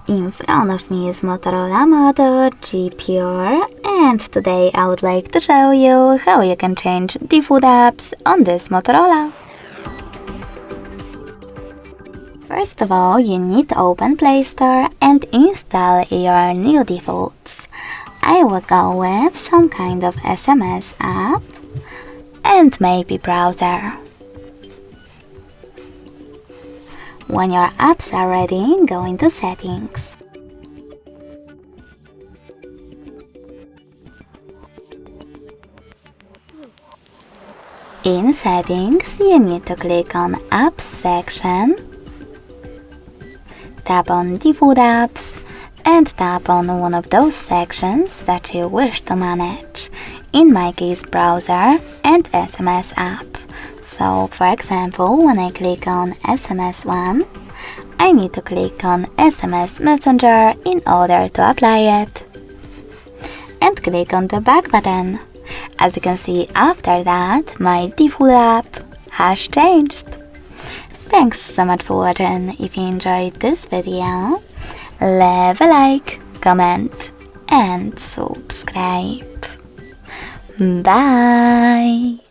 In front of me is Motorola Moto G Pure, and today I would like to show you how you can change default apps on this Motorola. First of all, you need to open Play Store and install your new defaults. I will go with some kind of SMS app and maybe browser. When your apps are ready, go into Settings. In Settings, you need to click on Apps section, tap on Default Apps, and tap on one of those sections that you wish to manage, in my case browser and SMS app. So, for example, when I click on SMS 1, I need to click on SMS Messenger in order to apply it. And click on the back button. As you can see, after that, my default app has changed. Thanks so much for watching. If you enjoyed this video, leave a like, comment and subscribe. Bye!